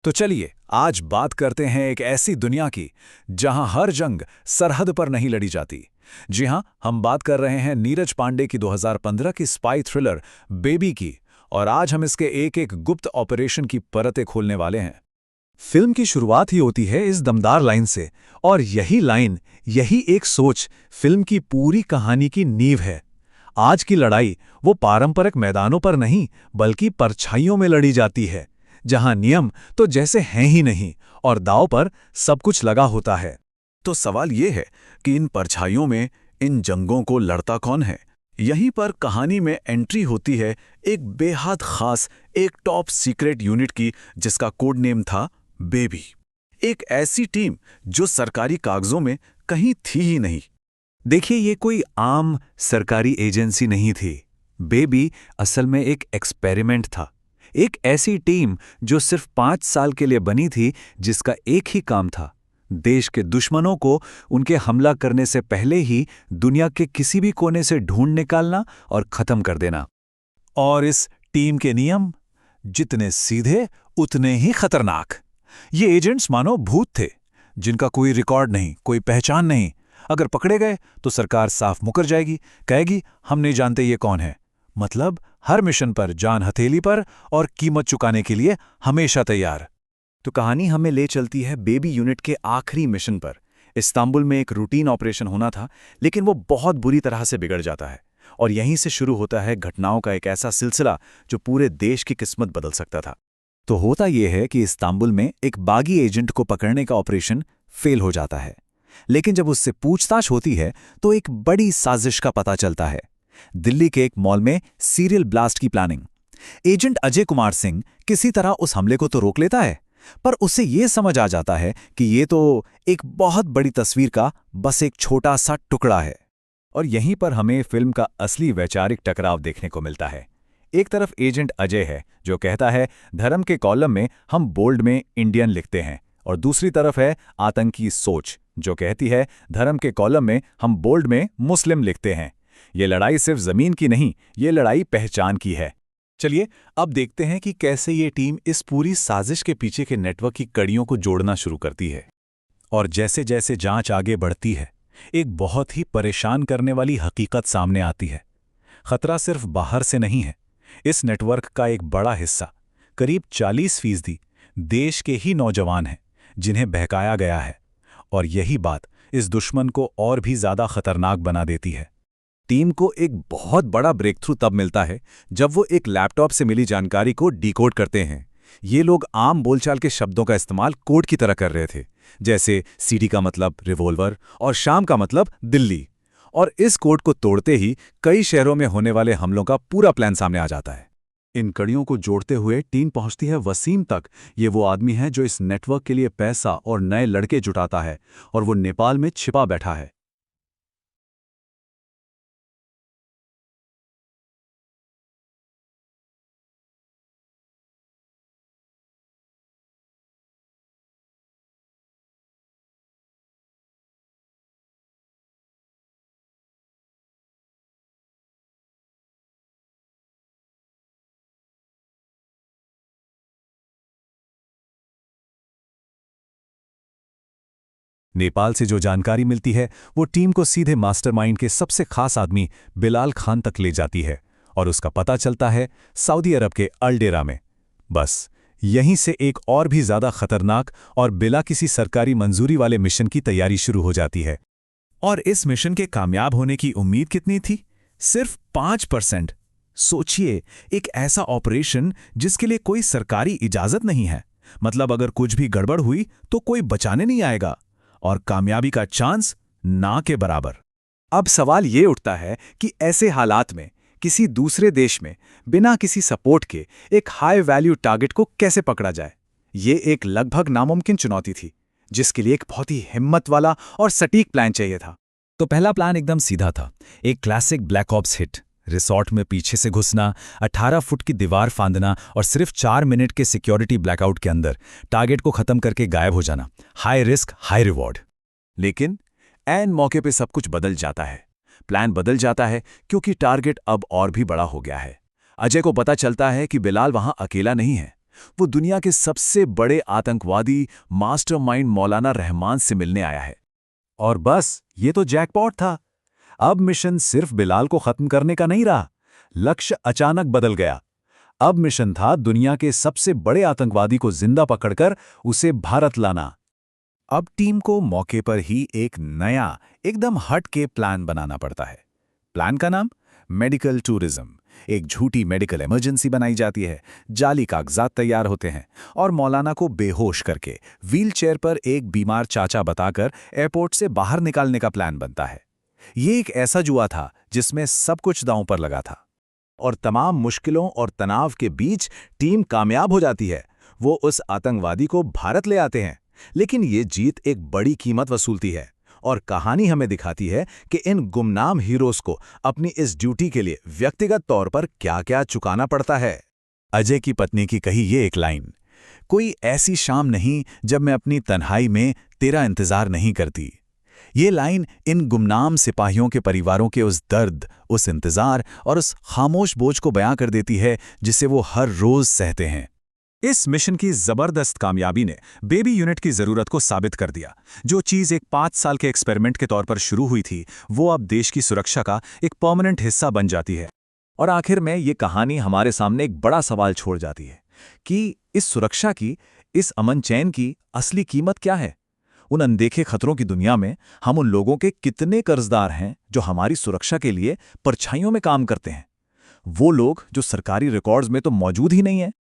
तो चलिए आज बात करते हैं एक ऐसी दुनिया की जहां हर जंग सरहद पर नहीं लड़ी जाती। जी हां, हम बात कर रहे हैं नीरज पांडे की 2015 की स्पाई थ्रिलर बेबी की। और आज हम इसके एक एक गुप्त ऑपरेशन की परतें खोलने वाले हैं। फिल्म की शुरुआत ही होती है इस दमदार लाइन से, और यही लाइन, यही एक सोच फिल्म की पूरी कहानी की नींव है। आज की लड़ाई वो पारंपरिक मैदानों पर नहीं बल्कि परछाइयों में लड़ी जाती है, जहां नियम तो जैसे हैं ही नहीं और दांव पर सब कुछ लगा होता है। तो सवाल ये है कि इन परछाइयों में, इन जंगों को लड़ता कौन है? यहीं पर कहानी में एंट्री होती है एक बेहद खास, एक टॉप सीक्रेट यूनिट की, जिसका कोड नेम था बेबी। एक ऐसी टीम जो सरकारी कागजों में कहीं थी ही नहीं। देखिए, ये कोई आम सरकारी एजेंसी नहीं थी। बेबी असल में एक एक्सपेरिमेंट था। एक ऐसी टीम जो सिर्फ 5 साल के लिए बनी थी, जिसका एक ही काम था, देश के दुश्मनों को उनके हमला करने से पहले ही दुनिया के किसी भी कोने से ढूंढ निकालना और खत्म कर देना। और इस टीम के नियम जितने सीधे उतने ही खतरनाक। ये एजेंट्स मानो भूत थे, जिनका कोई रिकॉर्ड नहीं, कोई पहचान नहीं। अगर पकड़े गए तो सरकार साफ मुकर जाएगी, कहेगी हम नहीं जानते ये कौन है। मतलब हर मिशन पर जान हथेली पर और कीमत चुकाने के लिए हमेशा तैयार। तो कहानी हमें ले चलती है बेबी यूनिट के आखिरी मिशन पर। इस्तांबुल में एक रूटीन ऑपरेशन होना था, लेकिन वो बहुत बुरी तरह से बिगड़ जाता है। और यहीं से शुरू होता है घटनाओं का एक ऐसा सिलसिला जो पूरे देश की किस्मत बदल सकता था। तो होता यह है कि इस्तांबुल में एक बागी एजेंट को पकड़ने का ऑपरेशन फेल हो जाता है। लेकिन जब उससे पूछताछ होती है तो एक बड़ी साजिश का पता चलता है। दिल्ली के एक मॉल में सीरियल ब्लास्ट की प्लानिंग। एजेंट अजय कुमार सिंह किसी तरह उस हमले को तो रोक लेता है, पर उसे यह समझ आ जाता है कि ये तो एक बहुत बड़ी तस्वीर का बस एक छोटा सा टुकड़ा है। और यहीं पर हमें फिल्म का असली वैचारिक टकराव देखने को मिलता है। एक तरफ एजेंट अजय है जो कहता है धर्म के कॉलम में हम बोल्ड में इंडियन लिखते हैं, और दूसरी तरफ है आतंकी सोच जो कहती है धर्म के कॉलम में हम बोल्ड में मुस्लिम लिखते हैं। ये लड़ाई सिर्फ जमीन की नहीं, ये लड़ाई पहचान की है। चलिए अब देखते हैं कि कैसे ये टीम इस पूरी साजिश के पीछे के नेटवर्क की कड़ियों को जोड़ना शुरू करती है। और जैसे जैसे जांच आगे बढ़ती है, एक बहुत ही परेशान करने वाली हकीकत सामने आती है। खतरा सिर्फ बाहर से नहीं है। इस नेटवर्क का एक बड़ा हिस्सा, करीब 40% देश के ही नौजवान हैं जिन्हें बहकाया गया है। और यही बात इस दुश्मन को और भी ज्यादा खतरनाक बना देती है। टीम को एक बहुत बड़ा ब्रेक थ्रू तब मिलता है जब वो एक लैपटॉप से मिली जानकारी को डिकोड करते हैं। ये लोग आम बोलचाल के शब्दों का इस्तेमाल कोड की तरह कर रहे थे, जैसे सीडी का मतलब रिवॉल्वर और शाम का मतलब दिल्ली। और इस कोड को तोड़ते ही कई शहरों में होने वाले हमलों का पूरा प्लान सामने आ जाता है। इन कड़ियों को जोड़ते हुए टीम पहुंचती है वसीम तक। ये वो आदमी है जो इस नेटवर्क के लिए पैसा और नए लड़के जुटाता है, और वो नेपाल में छिपा बैठा है। नेपाल से जो जानकारी मिलती है वो टीम को सीधे मास्टरमाइंड के सबसे खास आदमी बिलाल खान तक ले जाती है, और उसका पता चलता है सऊदी अरब के अल-डेरा में। बस यहीं से एक और भी ज्यादा खतरनाक और बिला किसी सरकारी मंजूरी वाले मिशन की तैयारी शुरू हो जाती है। और इस मिशन के कामयाब होने की उम्मीद कितनी थी? सिर्फ 5%। सोचिए, एक ऐसा ऑपरेशन जिसके लिए कोई सरकारी इजाजत नहीं है। मतलब अगर कुछ भी गड़बड़ हुई तो कोई बचाने नहीं आएगा, और कामयाबी का चांस ना के बराबर। अब सवाल ये उठता है कि ऐसे हालात में किसी दूसरे देश में बिना किसी सपोर्ट के एक हाई वैल्यू टारगेट को कैसे पकड़ा जाए। ये एक लगभग नामुमकिन चुनौती थी, जिसके लिए एक बहुत ही हिम्मत वाला और सटीक प्लान चाहिए था। तो पहला प्लान एकदम सीधा था, एक classic black ops hit. Resort में पीछे से घुसना, 18 फुट की दीवार फांदना और सिर्फ 4 मिनट के सिक्योरिटी ब्लैकआउट के अंदर टारगेट को खत्म करके गायब हो जाना। High risk high reward. लेकिन ऐन मौके पे सब कुछ बदल जाता है। प्लान बदल जाता है क्योंकि टारगेट अब और भी बड़ा हो गया है। अजय को पता चलता है कि बिलाल वहां अकेला नहीं है। वो दुनिया के सबसे बड़े आतंकवादी मास्टरमाइंड मौलाना रहमान से मिलने आया है। और बस ये तो जैकपॉट था। अब मिशन सिर्फ बिलाल को खत्म करने का नहीं रहा, लक्ष्य अचानक बदल गया। अब मिशन था दुनिया के सबसे बड़े आतंकवादी को जिंदा पकड़कर उसे भारत लाना। अब टीम को मौके पर ही एक नया, एकदम हट के प्लान बनाना पड़ता है। प्लान का नाम मेडिकल टूरिज्म। एक झूठी मेडिकल इमरजेंसी बनाई जाती है, जाली कागजात तैयार होते हैं और मौलाना को बेहोश करके व्हीलचेयर पर एक बीमार चाचा बताकर एयरपोर्ट से बाहर निकालने का प्लान बनता है। ये एक ऐसा जुआ था जिसमें सब कुछ दांव पर लगा था। और तमाम मुश्किलों और तनाव के बीच टीम कामयाब हो जाती है। वो उस आतंकवादी को भारत ले आते हैं, लेकिन ये जीत एक बड़ी कीमत वसूलती है। और कहानी हमें दिखाती है कि इन गुमनाम हीरोज को अपनी इस ड्यूटी के लिए व्यक्तिगत तौर पर क्या-क्या चुकाना पड़ता है। अजय की पत्नी की कही ये एक लाइन, कोई ऐसी शाम नहीं जब मैं अपनी तन्हाई में तेरा इंतजार नहीं करती। ये लाइन इन गुमनाम सिपाहियों के परिवारों के उस दर्द, उस इंतजार और उस खामोश बोझ को बयां कर देती है जिसे वो हर रोज सहते हैं। इस मिशन की जबरदस्त कामयाबी ने बेबी यूनिट की जरूरत को साबित कर दिया। जो चीज एक 5 साल के एक्सपेरिमेंट के तौर पर शुरू हुई थी, वो अब देश की सुरक्षा का एक परमानेंट हिस्सा बन जाती है। और आखिर में ये कहानी हमारे सामने एक बड़ा सवाल छोड़ जाती है कि इस सुरक्षा की, इस अमन चैन की असली कीमत क्या है? उन अनदेखे खतरों की दुनिया में हम उन लोगों के कितने कर्जदार हैं जो हमारी सुरक्षा के लिए परछाइयों में काम करते हैं? वो लोग जो सरकारी रिकॉर्ड्स में तो मौजूद ही नहीं है।